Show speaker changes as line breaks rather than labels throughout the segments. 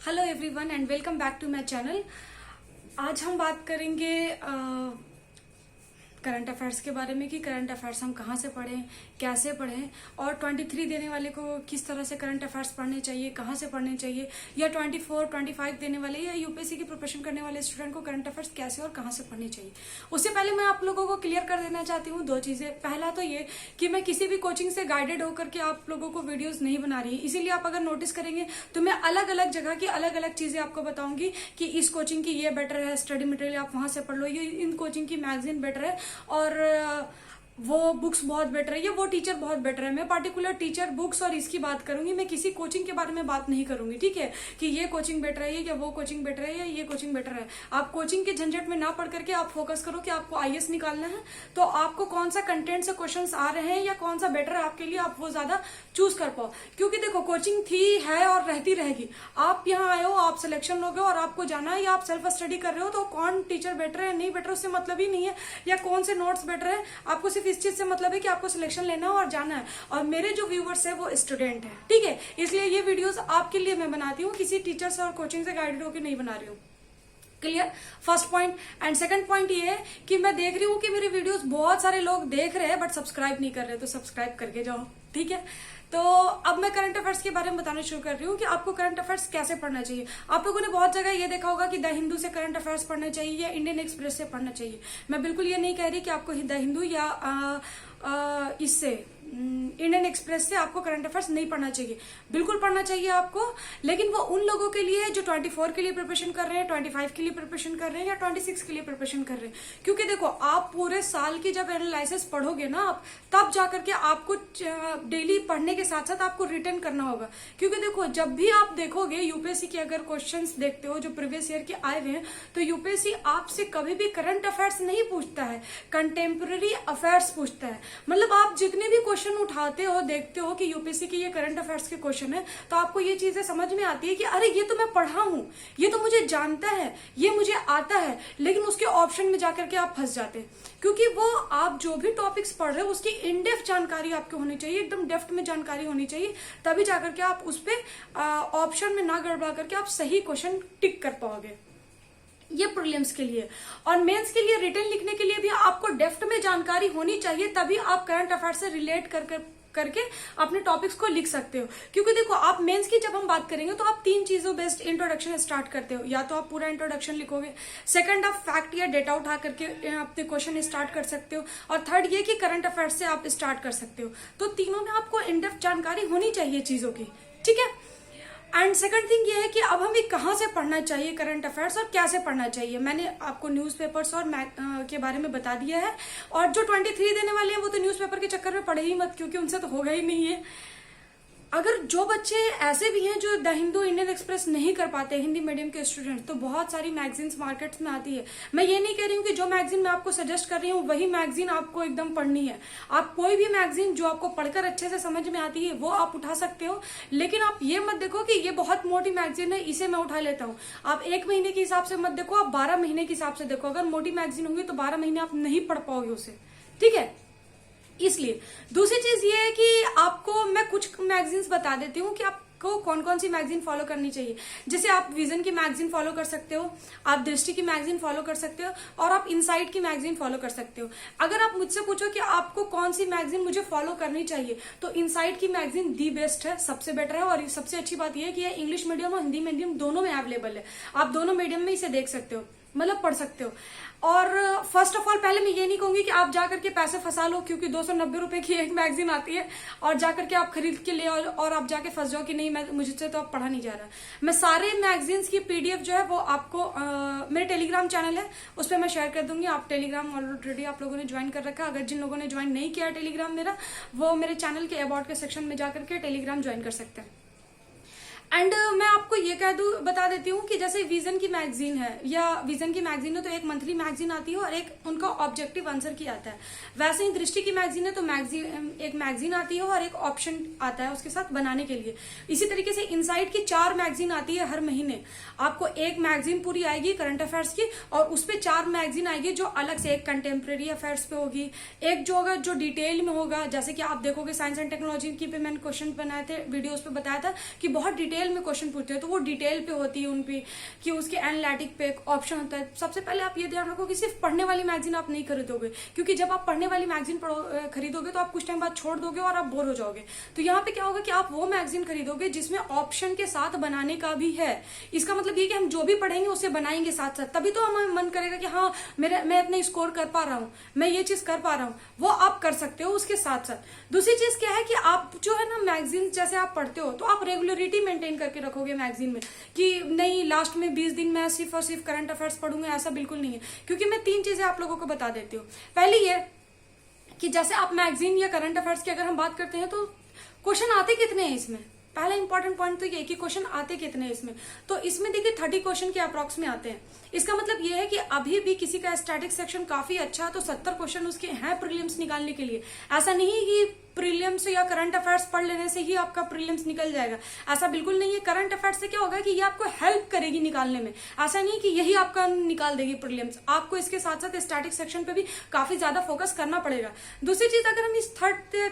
Hello everyone and welcome back to my channel. आज हम बात करेंगे करंट अफेयर्स के बारे में कि करंट अफेयर्स हम कहाँ से पढ़ें, कैसे पढ़ें और 23 देने वाले को किस तरह से करंट अफेयर्स पढ़ने चाहिए, कहाँ से पढ़ने चाहिए, या 24, 25 देने वाले या यूपीएससी की प्रिपरेशन करने वाले स्टूडेंट को करंट अफेयर्स कैसे और कहाँ से पढ़ने चाहिए। उससे पहले मैं आप लोगों को क्लियर कर देना चाहती हूँ दो चीजें। पहला तो ये कि मैं किसी भी कोचिंग से गाइडेड होकर के आप लोगों को वीडियोज नहीं बना रही, इसीलिए आप अगर नोटिस करेंगे तो मैं अलग अलग जगह की अलग अलग चीजें आपको बताऊंगी कि इस कोचिंग की ये बेटर है, स्टडी मटेरियल आप वहां से पढ़ लो, ये इन कोचिंग की मैगजीन बेटर है और वो बुक्स बहुत बेटर है, या वो टीचर बहुत बेटर है। मैं पार्टिकुलर टीचर, बुक्स और इसकी बात करूंगी, मैं किसी कोचिंग के बारे में बात नहीं करूंगी, ठीक है, कि ये कोचिंग बेटर है या वो कोचिंग बेटर है या ये कोचिंग बेटर है। आप कोचिंग के झंझट में ना पढ़ करके आप फोकस करो कि आपको आईएएस निकालना है, तो आपको कौन सा कंटेंट से क्वेश्चंस आ रहे हैं या कौन सा बेटर है आपके लिए, आप वो ज्यादा चूज कर पाओ। क्योंकि देखो, कोचिंग थी, है और रहती रहेगी। आप यहाँ आए हो, आप सिलेक्शन लोगे और आपको जाना है, या आप सेल्फ स्टडी कर रहे हो, तो कौन टीचर बेटर है नहीं बेटर उससे मतलब ही नहीं है, या कौन से नोट्स बेटर है, आपको सिर्फ इस चीज से मतलब है कि आपको सिलेक्शन लेना है और जाना है। और मेरे जो व्यूवर्स है वो स्टूडेंट है, ठीक है, इसलिए ये वीडियोस आपके लिए मैं बनाती हूँ, किसी टीचर्स और कोचिंग से गाइडेड होकर नहीं बना रही हूँ। Clear, first point. And second point ये है कि मैं देख रही हूँ कि मेरे वीडियोस बहुत सारे लोग देख रहे हैं बट सब्सक्राइब नहीं कर रहे, तो सब्सक्राइब करके जाओ, ठीक है। तो अब मैं करंट अफेयर्स के बारे में बताना शुरू कर रही हूँ कि आपको करंट अफेयर्स कैसे पढ़ना चाहिए। आप लोगों ने बहुत जगह ये देखा होगा कि द हिंदू से करंट अफेयर्स पढ़ना चाहिए या इंडियन एक्सप्रेस से पढ़ना चाहिए। मैं बिल्कुल ये नहीं कह रही कि आपको द हिंदू या इससे इंडियन एक्सप्रेस से आपको करंट अफेयर्स नहीं पढ़ना चाहिए, बिल्कुल पढ़ना चाहिए आपको, लेकिन वो उन लोगों के लिए है जो 24 के लिए प्रिपरेशन कर रहे हैं, 25 के लिए प्रिपरेशन कर रहे हैं या 26 के लिए प्रिपरेशन कर रहे हैं। क्योंकि देखो, आप पूरे साल की जब एनालिसिस पढ़ोगे ना आप, तब जाकर के आपको डेली पढ़ने के साथ साथ आपको रिटर्न करना होगा। क्योंकि देखो, जब भी आप देखोगे यूपीएससी के अगर क्वेश्चंस देखते हो जो प्रीवियस ईयर के आए हुए हैं, तो यूपीएससी आपसे कभी भी करंट अफेयर्स नहीं पूछता है, कंटेम्प्रेरी अफेयर्स पूछता है। मतलब आप जितने भी क्वेश्चन उठाते हो, देखते हो कि यूपीएससी के ये करंट अफेयर्स के क्वेश्चन है, तो आपको ये चीजें समझ में आती है कि अरे ये तो मैं पढ़ा हूं, ये तो मुझे जानता है, ये मुझे आता है, लेकिन उसके ऑप्शन में जाकर के आप फंस जाते हैं। क्योंकि वो आप जो भी टॉपिक्स पढ़ रहे हो उसकी इन डेप्थ जानकारी आपको होनी चाहिए, एकदम डेप्थ में जानकारी होनी चाहिए, तभी जाकर के आप उस पर ऑप्शन में ना गड़बड़ा करके आप सही क्वेश्चन टिक कर पाओगे। ये प्रीलिम्स के लिए। और मेंस के लिए रिटर्न लिखने के लिए भी आपको डेप्थ में जानकारी होनी चाहिए, तभी आप करंट अफेयर से रिलेट करके अपने टॉपिक्स को लिख सकते हो। क्योंकि देखो, आप मेंस की जब हम बात करेंगे तो आप 3 चीजों बेस्ड इंट्रोडक्शन स्टार्ट करते हो। या तो आप पूरा इंट्रोडक्शन लिखोगे, सेकंड आप फैक्ट या डेटा उठा करके अपने क्वेश्चन स्टार्ट कर सकते हो, और थर्ड ये कि करंट अफेयर्स से आप स्टार्ट कर सकते हो। तो तीनों में आपको इन डेप्थ जानकारी होनी चाहिए चीजों की, ठीक है। एंड सेकंड थिंग ये है कि अब हमें कहाँ से पढ़ना चाहिए करंट अफेयर्स और कैसे पढ़ना चाहिए। मैंने आपको न्यूज़पेपर्स और के बारे में बता दिया है, और जो 23 देने वाले हैं वो तो न्यूज़पेपर के चक्कर में पढ़े ही मत, क्योंकि उनसे तो होगा ही नहीं है। अगर जो बच्चे ऐसे भी हैं जो द हिंदू, इंडियन एक्सप्रेस नहीं कर पाते, हिंदी मीडियम के स्टूडेंट, तो बहुत सारी मैगजीन्स मार्केट्स में आती है। मैं ये नहीं कह रही हूँ कि जो मैगजीन मैं आपको सजेस्ट कर रही हूँ वही मैगजीन आपको एकदम पढ़नी है। आप कोई भी मैगजीन जो आपको पढ़कर अच्छे से समझ में आती है वो आप उठा सकते हो, लेकिन आप ये मत देखो कि ये बहुत मोटी मैगजीन है, इसे मैं उठा लेता हूँ। आप 1 महीने के हिसाब से मत देखो, आप 12 महीने के हिसाब से देखो। अगर मोटी मैगजीन होगी तो 12 महीने आप नहीं पढ़ पाओगे उसे, ठीक है। इसलिए दूसरी चीज ये है कि आपको मैं कुछ मैगजीन्स बता देती हूँ कि आपको कौन कौन सी मैगजीन फॉलो करनी चाहिए। जैसे आप विजन की मैगजीन फॉलो कर सकते हो, आप दृष्टि की मैगजीन फॉलो कर सकते हो, और आप इनसाइट की मैगजीन फॉलो कर सकते हो। अगर आप मुझसे पूछो कि आपको कौन सी मैगजीन मुझे फॉलो करनी चाहिए, तो इनसाइट की मैगजीन दी बेस्ट है, सबसे बेटर है। और सबसे अच्छी बात यह है कि यह इंग्लिश मीडियम और हिंदी मीडियम दोनों में अवेलेबल है। आप दोनों मीडियम में इसे देख सकते हो, मतलब पढ़ सकते हो। और फर्स्ट ऑफ ऑल पहले मैं ये नहीं कहूंगी कि आप जाकर के पैसे फंसा लो, क्योंकि 290 रुपए की एक मैगजीन आती है और जाकर के आप खरीद के ले आओ और आप जाके फंस जाओ कि नहीं, मुझसे तो अब पढ़ा नहीं जा रहा। मैं सारे मैगजीन्स की पीडीएफ जो है वो आपको मेरे टेलीग्राम चैनल है उस पर मैं शेयर कर दूंगी। आप टेलीग्राम ऑलरेडी आप लोगों ने ज्वाइन कर रखा है। अगर जिन लोगों ने ज्वाइन नहीं किया टेलीग्राम मेरा, वो मेरे चैनल के अबाउट के सेक्शन में जाकर के टेलीग्राम ज्वाइन कर सकते हैं। एंड मैं आपको ये बता देती हूँ कि जैसे विजन की मैगजीन है, या विजन की मैगजीन है तो एक मंथली मैगजीन आती है और एक उनका ऑब्जेक्टिव आंसर की आता है। वैसे ही दृष्टि की मैगजीन है तो एक मैगजीन आती है और एक ऑप्शन आता है उसके साथ बनाने के लिए। इसी तरीके से इनसाइट की 4 मैगजीन आती है हर महीने। आपको एक मैगजीन पूरी आएगी करंट अफेयर्स की, और उस पर 4 मैगजीन आएगी जो अलग से, एक कंटेम्प्रेरी अफेयर्स पे होगी, एक जो होगा जो डिटेल में होगा। जैसे कि आप देखोगे साइंस एंड टेक्नोलॉजी की पे मैंने क्वेश्चन बनाए थे, वीडियोज पे बताया था कि बहुत डिटेल डिटेल में क्वेश्चन पूछते हैं तो वो डिटेल पे होती है उन पे, कि उसके एनालिटिक पे ऑप्शन होता है। सबसे पहले आप ये ध्यान रखो कि सिर्फ पढ़ने वाली मैगजीन आप नहीं खरीदोगे, क्योंकि जब आप पढ़ने वाली मैगजीन खरीदोगे तो आप कुछ टाइम बाद छोड़ दोगे और आप बोर हो जाओगे। तो यहाँ पे क्या होगा कि आप वो मैगजीन खरीदोगे जिसमें ऑप्शन के साथ बनाने का भी है। इसका मतलब ये कि हम जो भी पढ़ेंगे उसे बनाएंगे साथ साथ, तभी तो हमें मन करेगा कि हाँ मैं इतना स्कोर कर पा रहा हूँ, मैं ये चीज कर पा रहा हूँ। वो आप कर सकते हो उसके साथ साथ। दूसरी चीज क्या है कि आप जो है ना मैगजीन जैसे आप पढ़ते हो तो आप रेगुलरिटी मेंटेन करके रखोगे मैगजीन में, कि नहीं लास्ट में 20 दिन में सिर्फ और सिर्फ करंट अफेयर्स पढ़ूंगा, ऐसा बिल्कुल नहीं है। क्योंकि मैं 3 चीजें आप लोगों को बता देती हूँ। पहली ये कि जैसे आप मैगजीन या करंट अफेयर्स की अगर हम बात करते हैं तो क्वेश्चन आते कितने हैं इसमें। पहला इंपॉर्टेंट पॉइंट तो ये कि क्वेश्चन आते कितने हैं इसमें। तो इसमें देखिए 30 क्वेश्चन के अप्रॉक्स में आते हैं। इसका मतलब ये है कि अभी भी किसी का स्टैटिक सेक्शन काफी अच्छा है तो 70 क्वेश्चन उसके हैं प्रीलिम्स निकालने के लिए। ऐसा नहीं कि प्रीलिम्स या करंट अफेयर्स पढ़ लेने से ही आपका प्रीलिम्स निकल जाएगा, ऐसा बिल्कुल नहीं है। करंट अफेयर्स से क्या होगा कि ये आपको हेल्प करेगी निकालने में, ऐसा नहीं कि यही आपका निकाल देगी प्रीलिम्स। आपको इसके साथ साथ स्टैटिक सेक्शन पे भी काफी ज्यादा फोकस करना पड़ेगा। दूसरी चीज, अगर हम इस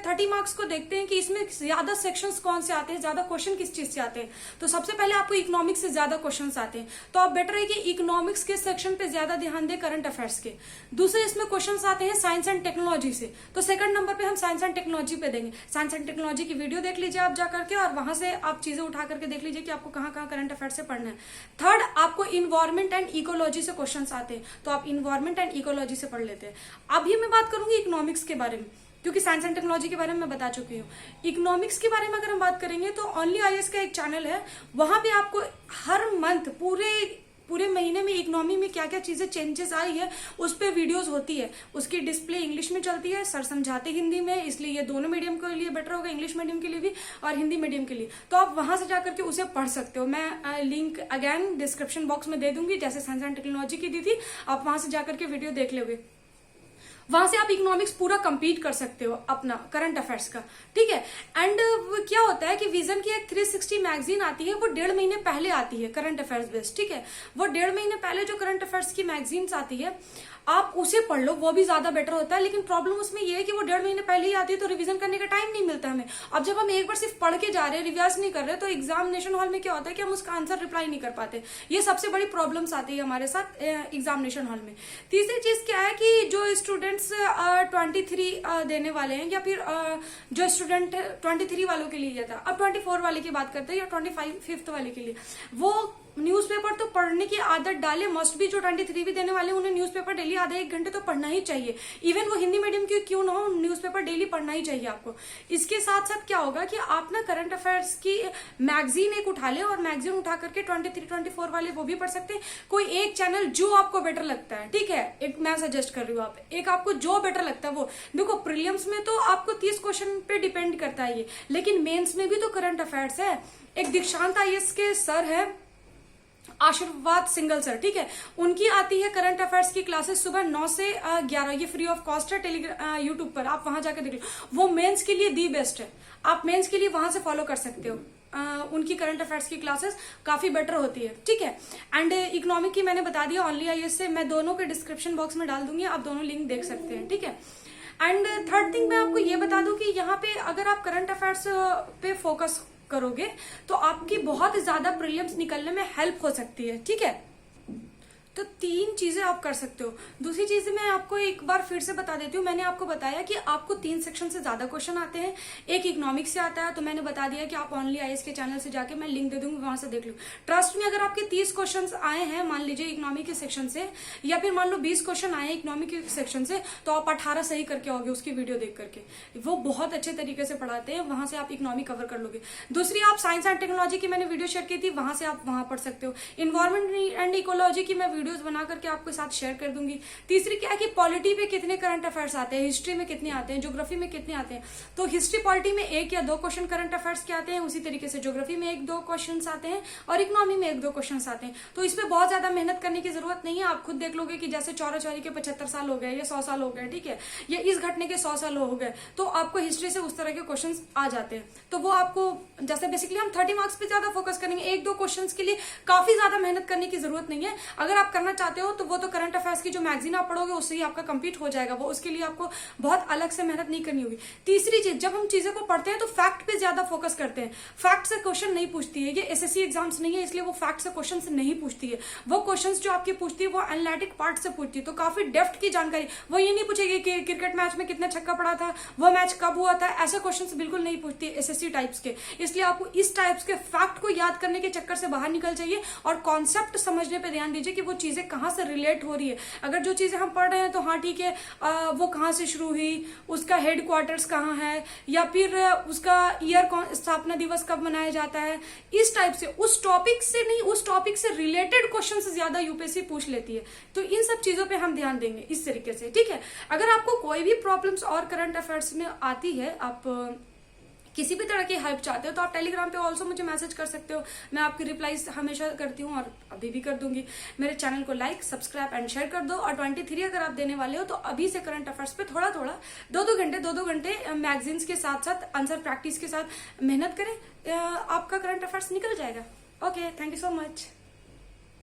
30 मार्क्स को देखते हैं कि इसमें ज्यादा सेक्शंस कौन से आते हैं, ज्यादा क्वेश्चन किस चीज से आते हैं, तो सबसे पहले आपको इकोनॉमिक्स से ज्यादा क्वेश्चन आते हैं। तो आप बेटर है कि इकोनॉमिक्स के सेक्शन पे ज्यादा ध्यान दें करंट अफेयर्स के। दूसरे इसमें क्वेश्चन आते हैं साइंस एंड टेक्नोलॉजी से, तो सेकंड नंबर पे हम साइंस एंड टेक्नोलॉजी पे देंगे। साइंस एंड टेक्नोलॉजी की वीडियो देख लीजिए आप जा करके, और वहां से आप चीजें उठा करके देख लीजिए कि आपको कहाँ कहाँ करंट अफेयर से पढ़ना है। थर्ड, आपको इन्वायरमेंट एंड इकोलॉजी से क्वेश्चंस आते हैं, तो आप इन्वायरमेंट एंड इकोलॉजी से पढ़ लेते हैं। अभी मैं बात करूंगी इकोनॉमिक्स के बारे में, क्योंकि साइंस एंड टेक्नोलॉजी के बारे में मैं बता चुकी हूँ। इकोनॉमिक्स के बारे में अगर हम बात करेंगे तो ओनली आईएएस का एक चैनल है, वहां पे आपको हर मंथ पूरे महीने में इकोनॉमी में क्या क्या चीजें चेंजेस आई है उस पर वीडियोस होती है। उसकी डिस्प्ले इंग्लिश में चलती है, सर समझाते हिंदी में, इसलिए ये दोनों मीडियम के लिए बेटर होगा, इंग्लिश मीडियम के लिए भी और हिंदी मीडियम के लिए। तो आप वहां से जाकर के उसे पढ़ सकते हो। मैं लिंक अगेन डिस्क्रिप्शन बॉक्स में दे दूंगी, जैसे साइंस एंड टेक्नोलॉजी की दी थी, आप वहां से जाकर के वीडियो देख लोगे। वहां से आप इकोनॉमिक्स पूरा कंप्लीट कर सकते हो अपना करंट अफेयर्स का, ठीक है। एंड क्या होता है कि विजन की एक 360 मैगजीन आती है, वो 1.5 महीने पहले आती है करंट अफेयर्स बेस्ड, ठीक है। वो 1.5 महीने पहले जो करंट अफेयर्स की मैगजीन्स आती है आप उसे पढ़ लो, वो भी ज्यादा बेटर होता है। लेकिन प्रॉब्लम उसमें ये है कि वो 1.5 महीने पहले ही आती है तो रिवीजन करने का टाइम नहीं मिलता हमें। अब जब हम एक बार सिर्फ पढ़ के जा रहे हैं, रिवाइज नहीं कर रहे, तो एग्जामिनेशन हॉल में क्या होता है कि हम उसका आंसर रिप्लाई नहीं कर पाते। ये सबसे बड़ी प्रॉब्लम्स आती है हमारे साथ एग्जामिनेशन हॉल में। तीसरी चीज क्या है कि जो स्टूडेंट्स 23 देने वाले हैं, या फिर जो स्टूडेंट 23 वालों के लिए था, अब 24 वाले की बात करते हैं या 25th वाले के लिए, वो न्यूज़पेपर तो पढ़ने की आदत डाले। मस्ट भी जो 23 भी देने वाले हैं उन्हें न्यूज़पेपर डेली आधा 1 घंटे तो पढ़ना ही चाहिए। इवन वो हिंदी मीडियम की क्यों ना हो, न्यूज़पेपर डेली पढ़ना ही चाहिए आपको। इसके साथ साथ क्या होगा कि आप ना करंट अफेयर्स की मैगजीन एक उठा ले, और मैगजीन उठा करके 23-24 वाले वो भी पढ़ सकते हैं। कोई एक चैनल जो आपको बेटर लगता है, ठीक है, एक मैं सजेस्ट कर रही हूँ, आप एक आपको जो बेटर लगता है वो देखो। प्रीलिम्स में तो आपको 30 क्वेश्चन पे डिपेंड करता है ये, लेकिन मेन्स में भी तो करंट अफेयर्स है। एक दीक्षांत आईएएस के सर है आशीर्वाद सिंगल सर, ठीक है, उनकी आती है करंट अफेयर्स की क्लासेस सुबह 9 से 11, ये फ्री ऑफ कॉस्ट है यूट्यूब पर, आप वहां जाकर देख लो। वो मेंस के लिए दी बेस्ट है, आप मेंस के लिए वहां से फॉलो कर सकते हो। उनकी करंट अफेयर्स की क्लासेस काफी बेटर होती है, ठीक है। एंड इकोनॉमिक की मैंने बता दिया ओनली आईएएस से, मैं दोनों के डिस्क्रिप्शन बॉक्स में डाल दूंगी, आप दोनों लिंक देख सकते हैं, ठीक है। एंड थर्ड थिंग मैं आपको ये बता दूं कि यहाँ पे अगर आप करंट अफेयर्स पे फोकस करोगे तो आपकी बहुत ज्यादा प्रीलिम्स निकलने में हेल्प हो सकती है, ठीक है। तो 3 चीजें आप कर सकते हो। दूसरी चीज मैं आपको एक बार फिर से बता देती हूँ, मैंने आपको बताया कि आपको 3 सेक्शन से ज्यादा क्वेश्चन आते हैं, एक इकोनॉमिक्स से आता है, तो मैंने बता दिया कि आप ओनली आईएएस के चैनल से जाके मैं लिंक दे दूंगी, वहां से देख लो। ट्रस्ट में अगर आपके 30 क्वेश्चन आए हैं मान लीजिए इकोनॉमिक के सेक्शन से, या फिर मान लो 20 क्वेश्चन आए इकोनॉमिक के सेक्शन से, तो आप 18 सही करके आओगे उसकी वीडियो देख करके। वो बहुत अच्छे तरीके से पढ़ाते हैं, वहां से आप इकोनॉमिक कवर कर लोगे। दूसरी, आप साइंस एंड टेक्नोलॉजी की मैंने वीडियो शेयर की थी, वहां से आप वहां पढ़ सकते हो। इन्वायरमेंट एंड इकोलॉजी की मैं वीडियोज बना करके आपके साथ शेयर कर दूंगी। तीसरी क्या है कि पॉलिटी पे कितने करंट अफेयर्स आते हैं, हिस्ट्री में कितने आते हैं, ज्योग्राफी में कितने आते हैं। तो हिस्ट्री पॉलिटी में 1 या 2 क्वेश्चन करंट अफेयर्स के आते हैं, उसी तरीके से ज्योग्राफी में 1-2 क्वेश्चन आते हैं, और इकोनॉमी में 1-2 क्वेश्चन आते हैं। तो इसमें बहुत ज्यादा मेहनत करने की जरूरत नहीं है। आप खुद देख लोगे कि जैसे चौरा चौरी के 75 साल हो गए या 100 साल हो गए, ठीक है, या इस घटने के 100 साल हो गए, तो आपको हिस्ट्री से उस तरह के क्वेश्चन आ जाते हैं। तो वो आपको जैसे बेसिकली हम 30 मार्क्स पे ज्यादा फोकस करेंगे, 1-2 क्वेश्चन के लिए काफी ज्यादा मेहनत करने की जरूरत नहीं है। अगर आप करना चाहते हो तो वो तो करंट अफेयर्स की जो मैगजीन आप पढ़ोगे उससे ही आपका कंप्लीट हो जाएगा, वो उसके लिए आपको बहुत अलग से मेहनत नहीं करनी होगी। तीसरी चीज, जब हम चीजें को पढ़ते हैं तो फैक्ट पे ज्यादा फोकस करते हैं, फैक्ट से क्वेश्चन नहीं पूछती है, ये एसएससी एग्जाम्स नहीं है इसलिए वो फैक्ट से क्वेश्चन नहीं पूछती है। वो क्वेश्चन जो आपकी पूछती है वो एनालिटिक पार्ट से पूछती है, तो काफी डेप्थ की जानकारी। वो ये नहीं पूछेगी कि क्रिकेट मैच में कितना छक्का पड़ा था, वो मैच कब हुआ था, ऐसे क्वेश्चन बिल्कुल नहीं पूछती एसएससी टाइप्स के। इसलिए आपको इस टाइप्स के फैक्ट को याद करने के चक्कर से बाहर निकल जाइए और कॉन्सेप्ट समझने पे ध्यान दीजिए कि वो चीजें कहां से रिलेट हो रही है। अगर जो चीजें हम पढ़ रहे हैं तो हाँ ठीक है, वो कहां से शुरू हुई, उसका हेड क्वार्टर्स कहाँ है, या फिर उसका ईयर स्थापना दिवस कब मनाया जाता है, इस टाइप से, उस टॉपिक से नहीं, उस टॉपिक से रिलेटेड क्वेश्चन से ज्यादा यूपीएससी पूछ लेती है। तो इन सब चीजों पे हम ध्यान देंगे इस तरीके से, ठीक है। अगर आपको कोई भी प्रॉब्लम्स और करंट अफेयर्स में आती है, आप किसी भी तरह की हेल्प चाहते हो तो आप टेलीग्राम पे ऑल्सो मुझे मैसेज कर सकते हो, मैं आपकी रिप्लाईज हमेशा करती हूँ और अभी भी कर दूंगी। मेरे चैनल को लाइक, सब्सक्राइब एंड शेयर कर दो। और 23 अगर आप देने वाले हो तो अभी से करंट अफेयर्स पे थोड़ा थोड़ा 2-2 घंटे मैगजीन्स के साथ साथ आंसर प्रैक्टिस के साथ मेहनत करें, आपका करंट अफेयर्स निकल जाएगा। Okay, thank you so much.